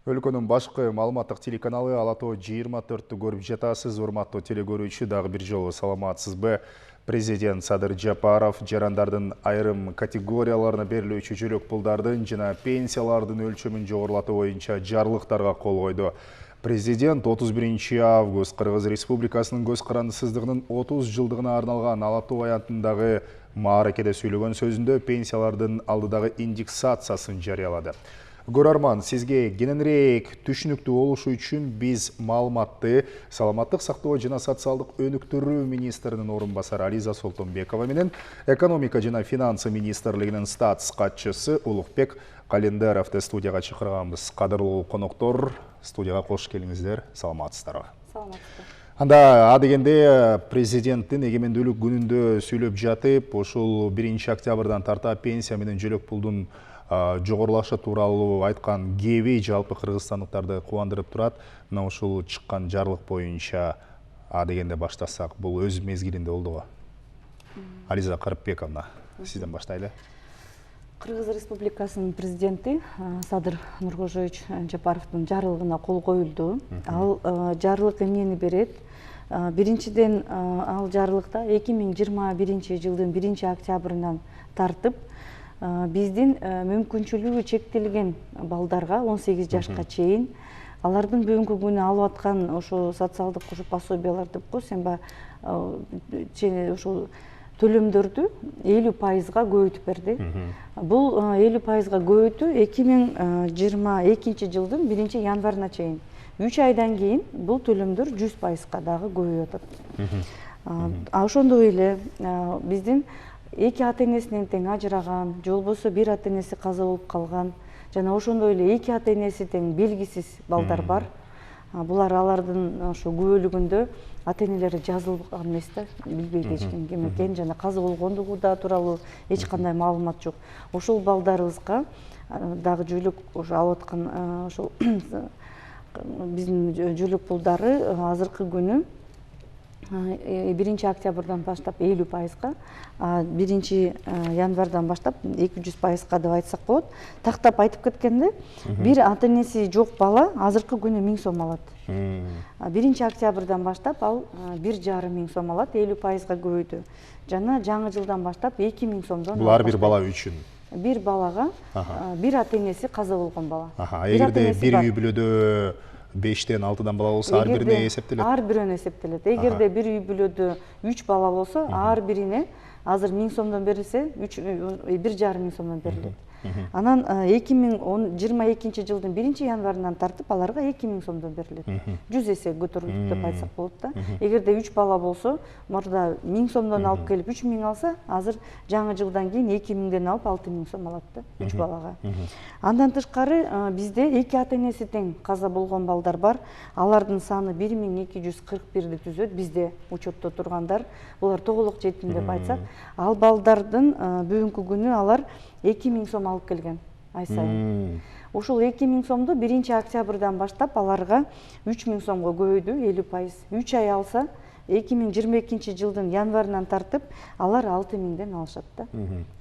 Өлкөнүн башкы маалыматтык телеканалы Алатоо 24-тү көрүп жатасыз. Урматтуу телекөрүүчү, дагы бир жолу саламатсызбы? Президент Садыр Жапаров жарандардын айрым категорияларына берилүүчү жөлөк пулдардын жана пенсиялардын өлчөмүн жогорулатуу боюнча жарлыктарга кол койду. Президент 31 август Кыргыз Республикасынын көз карандысыздыгынын 30 жылдыгына арналган Алатоо аянтындагы мааракеде сүйлөгөн сөзүндө пенсиялардын алдыдагы индексациясын жарыялады. Көрөрман, сизге кененирээк түшүнүктүү болушу үчүн биз маалыматты саламаттык сактоо жана социалдык өнүктүрүү министринин орун басары Ализа Солтонбекова менен экономика жана финансы министрлигинин статс катчысы Улукбек Календаровду студияга чакырганбыз. Кадырлуу коноктор, студияга кош келиңиздер. Саламатсыздарбы? Саламатсыздар. Анда адегенде президенттин эгемендүүлүк күнүндө сүйлөп жатып, ошол 1 октябрдан тарта пенсия менен жөлөк пулдун жогорулашы тууралуу айткан кеби жалпы кыргызстандыктарды кубандырып турат. Мына ушул чыккан жарлык боюнча адегенде баштасак, бул өз мезгилинде болдуго. Ализа Карипбековна, сизден баштайлы. Кыргыз Республикасынын президенти Садыр Нуркожоевич Жапаровдун жарлыгына кол коюлду. Ал жарлык эмнени берет? Биринчиден, ал жарлыкта 2021 жылдын 1 октябрынан тартып биздин мүмкүнчүлүгү чектелген балдарга 18 жашка чейин алардын бүгүнкү күнү алып аткан ошо социалдык пособиялар деп коесузбу, ошол төлөмдөрдү 50%га көбөйтүп берди. Бул 50%га көбөйтүү 2022 жылдын 1 январына чейин. 3 айдан кийин бул төлөмдөр 100%га дагы көбөйүп атат. Ошондой эле биздин эки ата-энесинен тең ажыраган, же болбосо бир ата-энеси каза болуп калган, жана ошондой эле эки ата-энеси тең белгисиз балдар бар. Булар алардын ошо күбөлүгүндө ата-энелери жазылган эмес да, билбейт эч ким экенин, жана каза болгондугу да тууралуу эч кандай маалымат жок. Ошол балдарыбызга дагы жөлөк ошо алып аткан ошол биздин жөлөк пулдары азыркы күнү 1 октябрдан баштап 50%га, 1 январдан баштап 200%га деп айтсак болот. Тактап айтып кеткенде, бир ата-энеси жок бала азыркы күнү 1000 сом алат. 1 октябрдан баштап ал 1,5 сом алат, 50%га көбөйдү. Жана жаңы жылдан баштап 2000 сомдон. Бул ар бир бала үчүн. Бир балага бир ата-энеси каза болгон бала. Эгерде бир үй бүлөдө 5-тен 6-дан бала болсо, ар бирине эсептелет. Ар бирөөнө эсептелет. Эгерде бир үй бүлөдө 3 бала болсо, ар бирине азыр 1000 сомдон берилсе, 1,5 сомдон берилет. Анан 2022 жылдын 1 январынан тартып аларга 2000 сомдон берилет. 100 эсе көтөрүлдү деп айтсак болот да. Эгерде 3 бала болсо, мурда 1000 сомдон алып келип 3000 алса, азыр жаңы жылдан кийин 2000ден алып 6000 сом алат да 3 балага. Андан тышкары бизде эки ата-энеси тең каза болгон балдар бар. Алардын саны 1241 түзөт, бизде учетто тургандар. Булар тоголук жетим деп айтсак, ал балдардын бүгүнкү күнү алар 2000 сом алып келген ай сайын. Ошол 2000 сомду 1 октябрдан баштап аларга 3000 сомго көбөйдү, 50%. 3 ай алса, 2022 жылдын январынан тартып, алар 6000ден алышат да.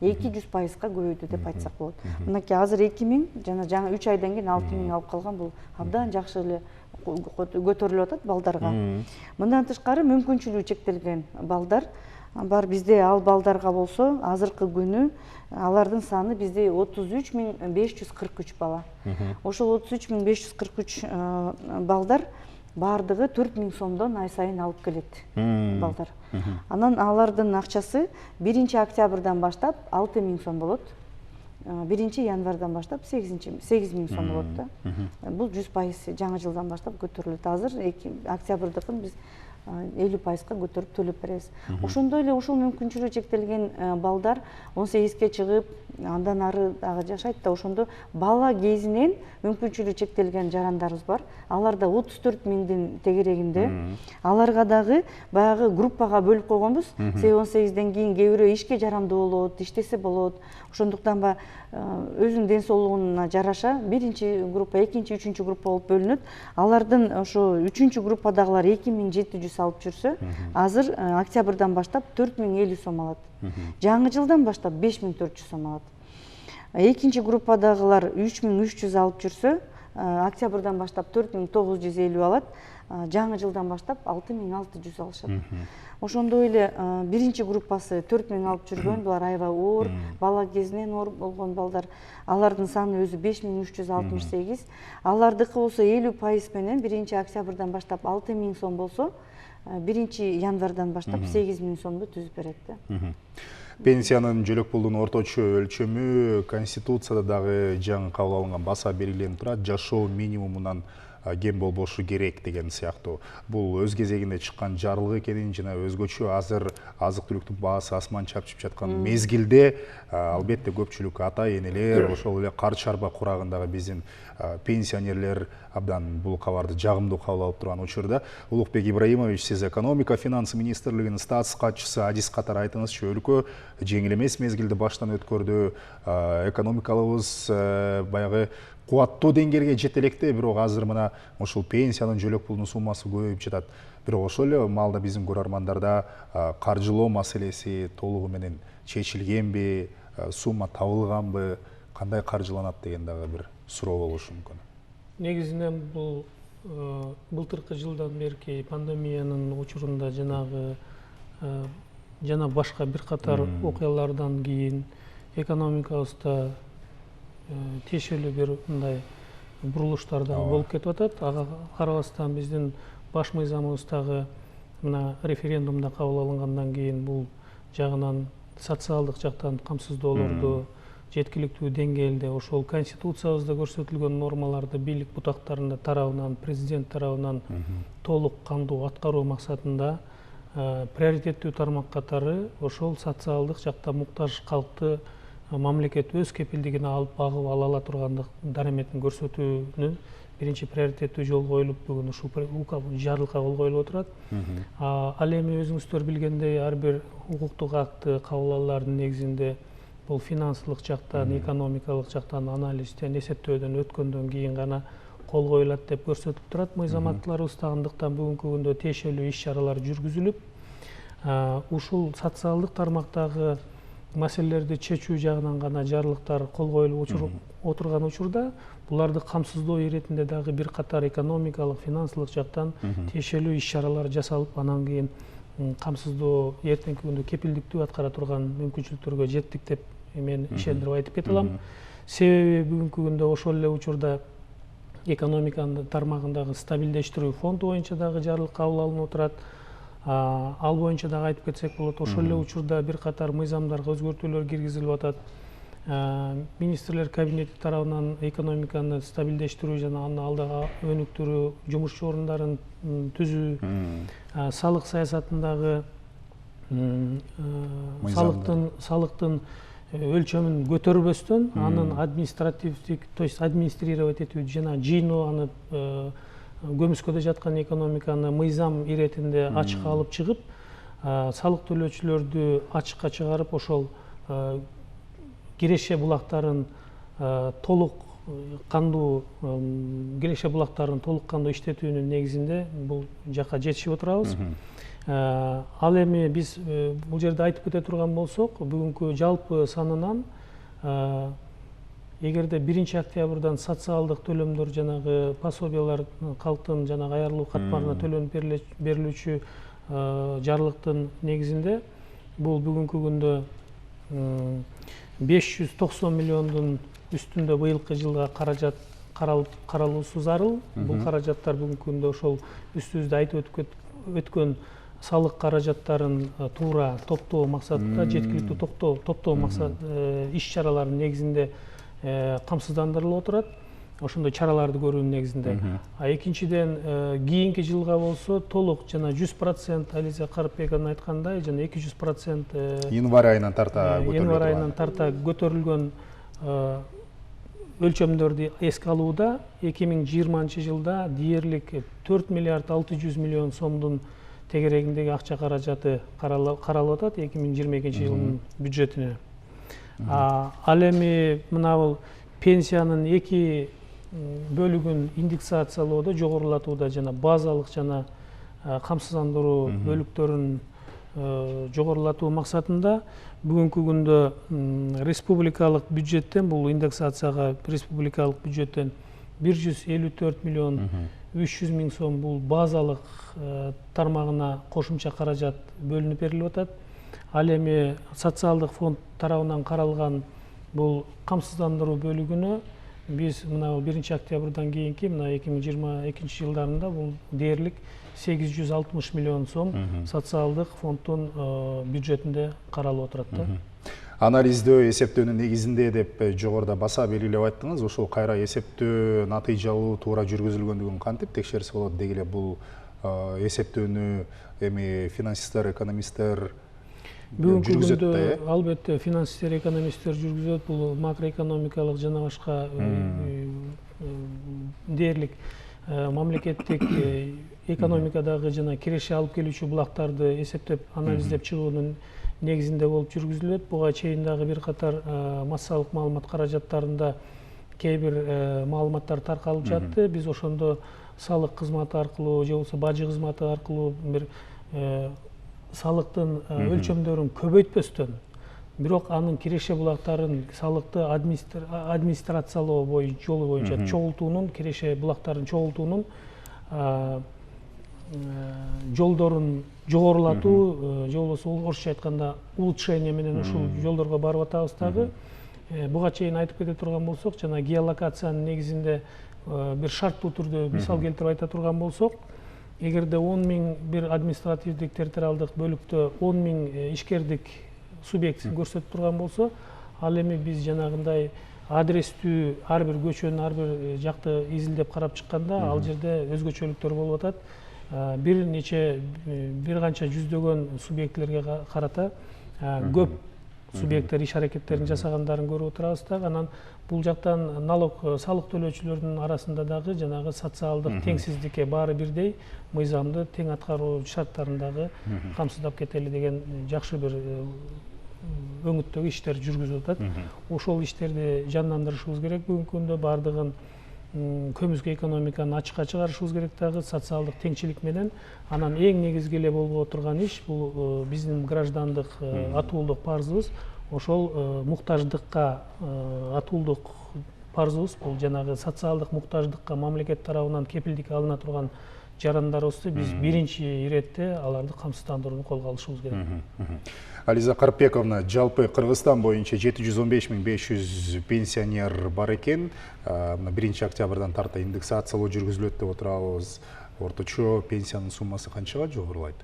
200%га көбөйдү деп айтсак болот. Мынакей азыр 2000 жана жаңы 3 айдан кийин 6000 алып калган, бул абдан жакшы эле көтөрүлүп атат балдарга. Мындан тышкары мүмкүнчүлүгү чектелген балдар бар бизде. Ал балдарга болсо, азыркы күнү алардын саны бизде 33543 бала. Ошол 33543 балдар бардыгы 4000 сомдон ай сайын алып келет балдар. Анан алардын акчасы 1 октябрдан баштап 6000 сом болот. 1 январдан баштап 8000 сом болот да. Бул 100% жаңы жылдан баштап көтөрүлөт. Азыр октябрдыкын биз 50%га көтөрүп төлөп беребиз. Ошондой эле ушул мүмкүнчүлүгү чектелген балдар 18ге чыгып, андан ары дагы жашайт да, ошондо бала кезинен мүмкүнчүлүгү чектелген жарандарыбыз бар. Алар да 34.000дин тегерегинде. Аларга дагы баягы группага бөлүп койгонбуз. 18ден кийин кээ бирөө ишке жарамдуу болот, иштесе болот. Ошондуктан өзүнүн ден соолугуна жараша 1 группа, 2, 3 группа болуп бөлүнөт. Алардын ошо 3 группадагылар 2700 алып жүрсө, азыр октябрдан баштап 4050 сом алат. Жаңы жылдан баштап 5400 сом алат. Экинчи группадагылар 3300 алып жүрсө, октябрдан баштап 4950 алат, жаңы жылдан баштап 6600 алышат. Ошондой эле биринчи группасы 4000 алып жүргөн, булар аябай оор, бала кезинен оор болгон балдар. Алардын саны өзү 5368. Алардыкы болсо 50% менен биринчи октябрдан баштап 6000 сом болсо, биринчи январдан баштап 8000 сомду түзүп берет да. Пенсиянын жөлөк пулдун орточо өлчөмү Конституцияда дагы жаңы кабыл алынган баса белгиленип турат, жашоо минимумунан кем болбошу керек деген сыяктуу. Бул өз кезегинде чыккан жарлык экенин жана өзгөчө азыр азык түлүктүн баасы асман чапчып жаткан мезгилде албетте көпчүлүк ата энелер, ошол эле кар чарба курагындагы биздин пенсионерлер абдан бул кабарды жагымдуу кабыл алып турган учурда. Улукбек Ибраимович, сиз экономика финансы министрлигинин статс катчысы, адис катары айтыңызчы, өлкө жеңил эмес мезгилди баштан өткөрдү, экономикалыбыз баягы кубаттуу деңгээлге жете электе, бирок азыр мына ушул пенсиянын жөлөк пулунун суммасы көбөйүп жатат. Бирок ошол эле маалда биздин көрөрмандарда каржылоо маселеси толугу менен чечилгенби, сумма табылганбы, кандай каржыланат деген дагы бир суроо болушу мүмкүн. Негизинен бул былтыркы жылдан берки пандемиянын учурунда жана башка бир катар окуялардан кийин экономикабызда тиешелүү бир мындай бурулуштардан болуп кетип атат. Ага карабастан биздин баш мыйзамыбыздагы мына референдумда кабыл алынгандан кийин бул жагынан социалдык жактан камсыздоолорду жеткиликтүү деңгээлде ошол конституциябызда көрсөтүлгөн нормаларды бийлик бутактарында тарабынан, президент тарабынан толук кандуу аткаруу максатында приоритеттүү тармак катары ошол социалдык жакта муктаж калкты мамлекет өз кепилдигине алып багып ала тургандык дараметін көрсөтүүнү биринчи приоритеттүү жол коюлуп, бүгүн ушул жарлык кабыл коюлуп отурат. Ал эми өзүңүздөр билгендей, ар бир укуктук акты кабыл алуулардын негизинде бул финансылык жактан, экономикалык жактан анализден, эсептөөдөн өткөндөн кийин гана кол коюлат деп көрсөтүлүп турат мыйзаматтарыбызда. Андыктан бүгүнкү күндө тиешелүү иш чаралар жүргүзүлүп, ушул социалдык тармактагы маселелерди чечүү жагынан гана жарлыктар кол коюлуп отурган учурда, буларды камсыздоо иретинде дагы бир катар экономикалык, финансылык жактан тиешелүү иш чаралар жасалып, анан кийин камсыздоо эртеңки күндө кепилдиктүү аткара турган мүмкүнчүлүктөргө жеттик деп мен ишендирип айтып кете алам. Себеби бүгүнкү күндө ошол эле учурда экономиканын тармагындагы стабилдештирүү фонду боюнча дагы жарлык кабыл алынып отурат. Ал боюнча дагы айтып кетсек болот, ошол эле учурда бир катар мыйзамдарга өзгөртүүлөр киргизилип атат. Министрлер кабинети тарабынан экономиканы стабилдештирүү жана анын алдыга өнүктүрүү, жумуш орундарын түзүү, салык саясатындагы салыктын өлчөмүн көтөрбөстөн, анын административдик, то есть администрировать этүү жана жыйноо, аны көмүскөдө жаткан экономиканы мыйзам иретинде ачыкка алып чыгып, салык төлөөчүлөрдү ачыкка чыгарып, ошол киреше булактарын толук кандуу иштетүүнүн негизинде бул жакка жетишип отурабыз. Ал эми биз бул жерде айтып кете турган болсок, бүгүнкү жалпы санынан эгерде 1 октябрдан социалдык төлөмдөр, жанагы пособиялар, калктын жанагы аярылуу катмарына төлөнүп берилүүчү жарлыктын негизинде бул бүгүнкү күндө 590 миллиондун үстүндө быйылкы жылга каражат каралуусу зарыл. Бул каражаттар бүгүнкү күндө ошол үстүбүздө айтып өткөн салык каражаттарын туура топтоо максатында, жеткиликтүү топтоо максат иш чараларынын негизинде камсыздандырылып отурат. Ошондой чараларды көрүүнүн негизинде. Экинчиден, кийинки жылга болсо толук жана 100% Ализа Карыпбековна айткандай, жана 200% январь айынан тарта көтөрүлгөн өлчөмдөрдү эске алууда 2020 жылда дээрлик 4 миллиард 600 миллион сомдун тегерегиндеги акча каражаты каралып атат 2022 жылдын бюджетине. Ал эми мына бул пенсиянын эки бөлүгүн индексациялоодо, жогорулатууда жана базалык жана камсыздандыруу бөлүктөрүн жогорулатуу максатында бүгүнкү күндө республикалык бюджеттен, бул индексацияга республикалык бюджеттен 154 миллион 300 миң сом бул базалык тармагына кошумча каражат бөлүнүп берилип атат. Ал эми социалдык фонд тарабынан каралган бул камсыздандыруу бөлүгүнө биз мына 1 октябрдан кийинки мына 2022 жылдарында бул дээрлик 860 миллион сом социалдык фонддун бюджетинде каралып отурат да. Анализдөө, эсептөөнүн негизинде деп жогоруда баса белгилеп айттыңыз. Ошол кайра эсептөө натыйжалуу туура жүргүзүлгөндүгүн кантип текшерсе болот дегиле бул эсептөөнү эми финансисттер, экономисттер Бүгүнкү күндө албетте финансисттер, экономисттер жүргүзөт. Бул макроэкономикалык жана башка дээрлик мамлекеттик экономикадагы жана киреше алып келүүчү булактарды эсептеп, анализдеп чыгуунун негизинде болуп жүргүзүлөт. Буга чейин дагы бир катар массалык маалымат каражаттарында кээ бир маалыматтар таркалып жатты. Биз ошондо салык кызматы аркылуу же болбосо бажы кызматы аркылуу бир салыктын өлчөмдөрүн көбөйтпөстөн, бирок анын киреше булактарын салыкты администрациялоо жолу боюнча чогултуунун, киреше булактарын чогултуунун жолдорун жогорулатуу же болбосо орусча айтканда улучшение менен ушул жолдорго барып атабыз дагы. Буга чейин айтып кете турган болсок, жана геолокациянын негизинде бир шарттуу түрдө мисал келтирип айта турган болсок, эгерде 10 миң бир административдик территориалдык бөлүктө 10 миң ишкердик субъектисин көрсөтүп турган болсо, ал эми биз жанагындай адрестүү ар бир көчөнү ар бир жакты изилдеп карап чыкканда, ал жерде өзгөчөлүктөр болуп атат. Бир канча жүздөгөн субъектилерге карата көп субъекттер иш аракеттерин жасагандарын көрүп отурабыз дагы. Анан бул жактан налог салык төлөөчүлөрдүн арасында дагы жанагы социалдык теңсиздикке баары бирдей мыйзамды тең аткаруу шарттарын дагы камсыздап кетели деген жакшы бир өңүттөгү иштер жүргүзүлүп атат. Ошол иштерди жандандырышыбыз керек. Бүгүнкү күндө баардыгын көмүскө экономиканы ачыкка чыгарышыбыз керек дагы социалдык теңчилик менен. Анан эң негизги эле болуп отурган иш бул биздин граждандык атуулдук парзыбыз. Ошол муктаждыкка атуулдук парзыбыз бул жанагы социалдык муктаждыкка мамлекет тарабынан кепилдик алына турган жарандарыбызды биз биринчи иретте аларды камсыздандырууну колго алышыбыз керек. Ализа Карпековна, жалпы Кыргызстан боюнча 715.500 пенсионер бар экен. 1 октябрдан тарта индексациялоо жүргүзүлөт деп отурабыз. Орточо пенсиянын суммасы канчага жогорулайт?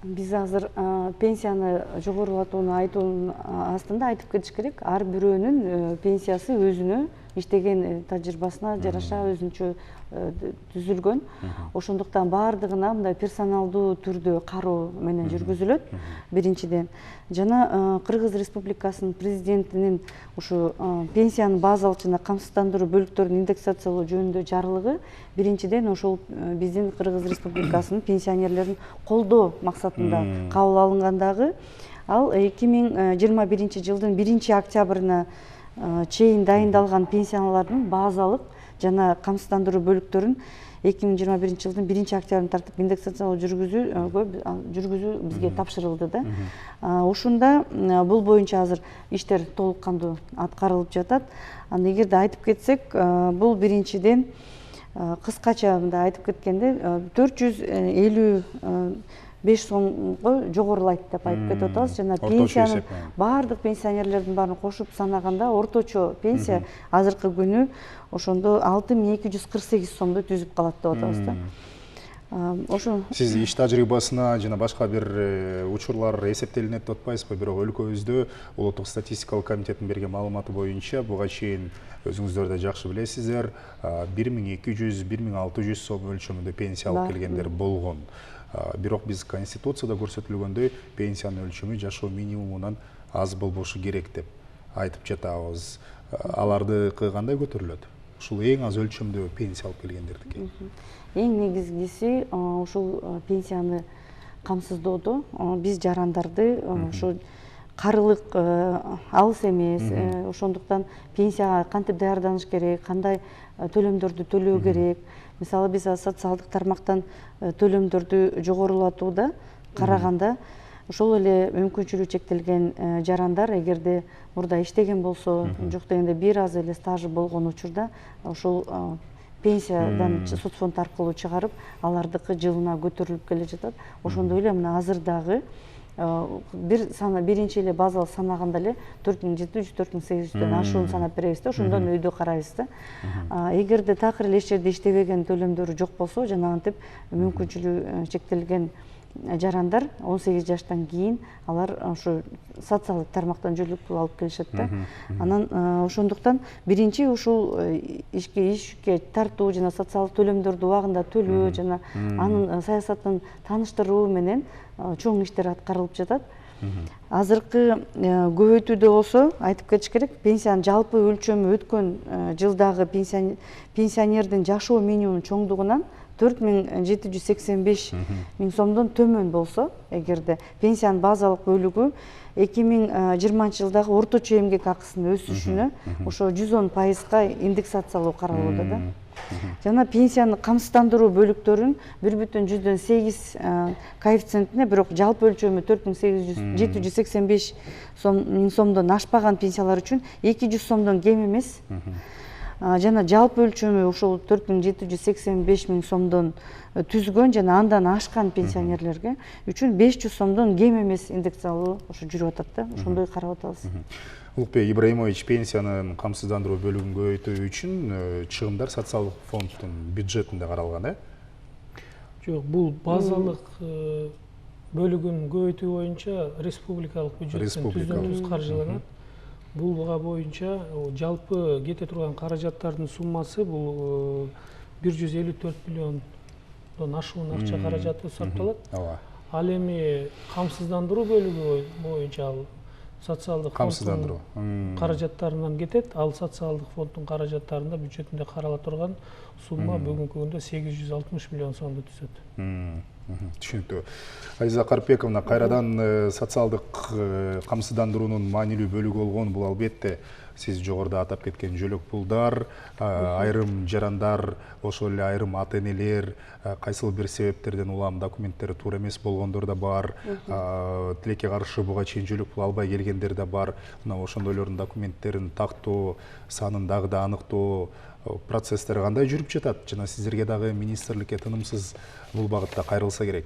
Биз азыр пенсияны жогорулатууну айтуунун астында айтып кетиш керек. Ар бирөөнүн пенсиясы өзүнө иштеген тажрыйбасына жараша өзүнчө түзүлгөн. Ошондуктан баардыгына мындай персоналдуу түрдө кароо менен жүргүзүлөт. Биринчиден, жана Кыргыз Республикасынын президентинин ушу пенсиянын базалык жана камсыздандыруу бөлүктөрүн индексациялоо жөнүндө жарлыгы биринчиден ошол биздин Кыргыз Республикасынын пенсионерлерин колдоо максатында кабыл алынгандагы. Ал 2021 жылдын 1 октябрына чейин дайындалган пенсиялардын базалык жана камсыздандыруу бөлүктөрүн 2021 жылдын 1 октябрына тартып индексациялоо жүргүзүү бизге тапшырылды да. Ошондо бул боюнча азыр иштер толук кандуу аткарылып жатат. Аны эгерде айтып кетсек, бул биринчиден кыскача мындай айтып кеткенде 455 сомго жогорулайт деп айтып кетип атабыз. Жана пенсиянын баардык пенсионерлердин баарын кошуп санаганда орточо пенсия азыркы күнү ошондо 6248 сомду түзүп калат деп атабыз да. Сиз иш тажрыйбасына жана башка бир учурлар эсептелинет деп атпайсызбы? Бирок өлкөбүздө Улуттук статистикалык комитеттин берген маалыматы боюнча буга чейин өзүңүздөр да жакшы билесиздер, 1200-1600 сом өлчөмүндө пенсия алып келгендер болгон. Бирок биз Конституцияда көрсөтүлгөндөй пенсиянын өлчөмү жашоо минимумунан аз болбошу керек деп айтып жатабыз. Алардыкы кандай көтөрүлөт? Ушул эң аз өлчөмдө пенсия алып келгендердики. Эң негизгиси ушул пенсияны камсыздоодо биз жарандарды ошо карылык алыс эмес, ошондуктан пенсияга кантип даярданыш керек, кандай төлөмдөрдү төлөө керек. Мисалы биз социалдык тармактан төлөмдөрдү жогорулатууда караганда ошол эле мүмкүнчүлүгү чектелген жарандар эгерде мурда иштеген болсо, жок дегенде бир аз эле стажы болгон учурда ошол пенсиядан соцфонд аркылуу чыгарып, алардыкы жылына көтөрүлүп келе жатат. Ошондой эле мына азыр дагы биринчи эле базалык санаганда эле 4700, 4800дөн ашуун санап беребиз да, ошондон өйдө карайбыз да. Эгерде такыр эле эч жерде иштебеген төлөмдөрү жок болсо, жанагынтип мүмкүнчүлүгү чектелген жарандар 18 жаштан кийин алар ошо социалдык тармактан жөлөк пул алып келишет да. Анан ошондуктан биринчи ушул ишке тартуу жана социалдык төлөмдөрдү убагында төлөө жана анын саясатын тааныштыруу менен чоң иштер аткарылып жатат. Азыркы көбөйтүүдө болсо айтып кетиш керек, пенсиянын жалпы өлчөмү өткөн жылдагы пенсионердин жашоо минимумунун чоңдугунан 4785 миң сомдон төмөн болсо, эгерде пенсиянын базалык бөлүгү 2020 жылдагы орточо эмгек акысынын өсүшүнө ошо 110%га индексациялоо каралууда да. Жана пенсияны камсыздандыруу бөлүктөрүн 1,8 коэффициентине, бирок жалпы өлчөмү 4785 миң сомдон ашпаган пенсиялар үчүн 200 сомдон кем эмес. Жана жалпы өлчөмү ошол 4785 миң сомдон түзгөн жана андан ашкан пенсионерлерге үчүн 500 сомдон кем эмес индексиялоо ошо жүрүп атат да. Ошондой карап атабыз. Улукбек Ибраимович, пенсиянын камсыздандыруу бөлүгүн көбөйтүү үчүн чыгымдар социалдык фонддун бюджетинде каралган, Жок, бул базалык бөлүгүн көбөйтүү боюнча республикалык бюджеттен түздөн-түз каржыланат. Бул буга боюнча жалпы кете турган каражаттардын суммасы бул 154 миллиондон ашуун акча каражаты сарпталат. Ал эми камсыздандыруу бөлүгү боюнча ал социалдык фонддун каражаттарынан кетет. Ал социалдык фонддун каражаттарында бюджетинде карала турган сумма бүгүнкү күндө 860 миллион сомду түзөт. Түшүнүктүү. Азиза Карпековна, кайрадан социалдык камсыздандыруунун маанилүү бөлүгү болгон бул албетте сиз жогоруда атап кеткен жөлөк пулдар, айрым жарандар, ошол эле айрым ата-энелер, кайсыл бир себептерден улам документтери туура эмес болгондор да бар, тилекке каршы буга чейин жөлөк пул албай келгендер да бар. Мына ошондойлордун документтерин тактоо, санын дагы да аныктоо процесстери кандай жүрүп жатат? Жана сиздерге дагы министрликке тынымсыз бул багытта кайрылса керек.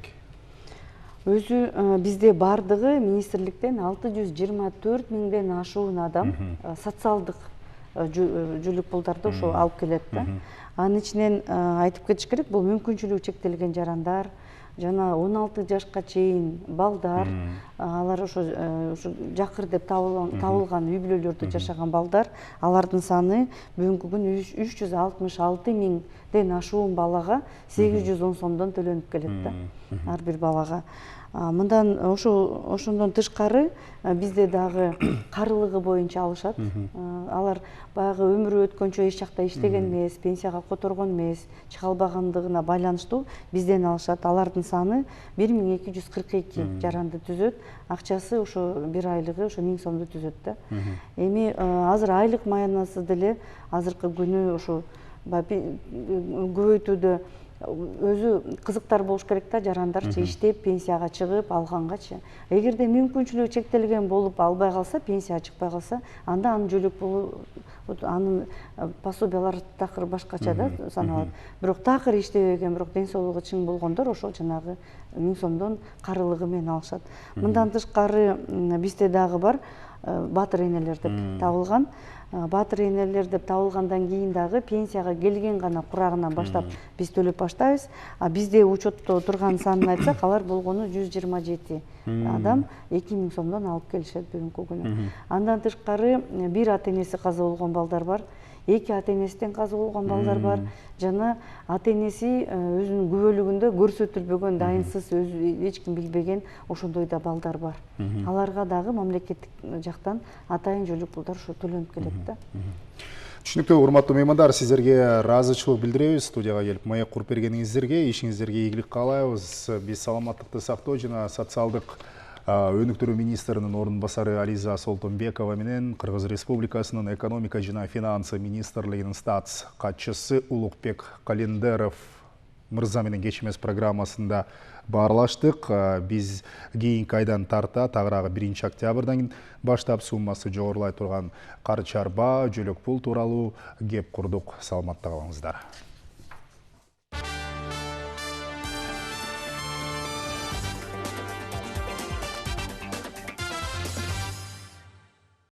Өзү бизде бардыгы министрликтен 624 миңден ашуун адам социалдык жөлөк пулдарды ошо алып келет да. Анын ичинен айтып кетиш керек, бул мүмкүнчүлүгү чектелген жарандар жана 16 жашка чейин балдар, алар ошо жакыр деп табылган үй бүлөлөрдө жашаган балдар, алардын саны бүгүнкү күнү 366 миңден ашуун балага 810 сомдон төлөнүп келет да, ар бир балага. Мындан ошондон тышкары бизде дагы карылыгы боюнча алышат. Алар баягы өмүрү өткөнчө эч жакта иштеген эмес, пенсияга которгон эмес, чыга албагандыгына байланыштуу бизден алышат. Алардын саны 1242 жаранды түзөт. Акчасы ошо бир айлыгы ошо 1000 сомду түзөт да. Эми азыр айлык маянасы деле азыркы күнү ошо көбөйтүүдө өзү кызыктар болуш керек да, жарандарчы иштеп пенсияга чыгып алгангачы. Эгерде мүмкүнчүлүгү чектелген болуп албай калса, пенсияга чыкпай калса, анда анын жөлөк пулу, анын пособиялары такыр башкача да саналат. Бирок такыр иштебеген, бирок ден соолугу чың болгондор ошол жанагы 1000 сомдон карылыгы менен алышат. Мындан тышкары бизде дагы бар батыр энелер деп табылган. Батыр энелер деп табылгандан кийин дагы пенсияга келген гана курагынан баштап биз төлөп баштайбыз. Бизде учетто турган санын айтсак, алар болгону 127 адам 2000 сомдон алып келишет бүгүнкү күнү. Андан тышкары бир ата-энеси каза болгон балдар бар, эки ата-энесинен каза болгон балдар бар, жана ата-энеси өзүнүн күбөлүгүндө көрсөтүлбөгөн, дайынсыз, өзү эч ким билбеген ошондой да балдар бар. Аларга дагы мамлекеттик жактан атайын жөлөк пулдар ошо төлөнүп келет да. Түшүнүктүү, урматтуу меймандар, сиздерге ыраазычылык билдиребиз. Студияга келип маек куруп бергениңиздерге, ишиңиздерге ийгилик каалайбыз. Биз саламаттыкты сактоо жана социалдык өнүктүрүү министринин орун басары Ализа Солтонбекова менен Кыргыз Республикасынын экономика жана финансы министрлигинин статс катчысы Улукбек Календеров мырза менен кечимес программасында баарлаштык. Биз кийинки айдан тарта тагыраагы 1-октябрдан баштап суммасы жогорулай турган кар чарба, жөлөк пул тууралуу кеп курдук. Саламатта калыңыздар.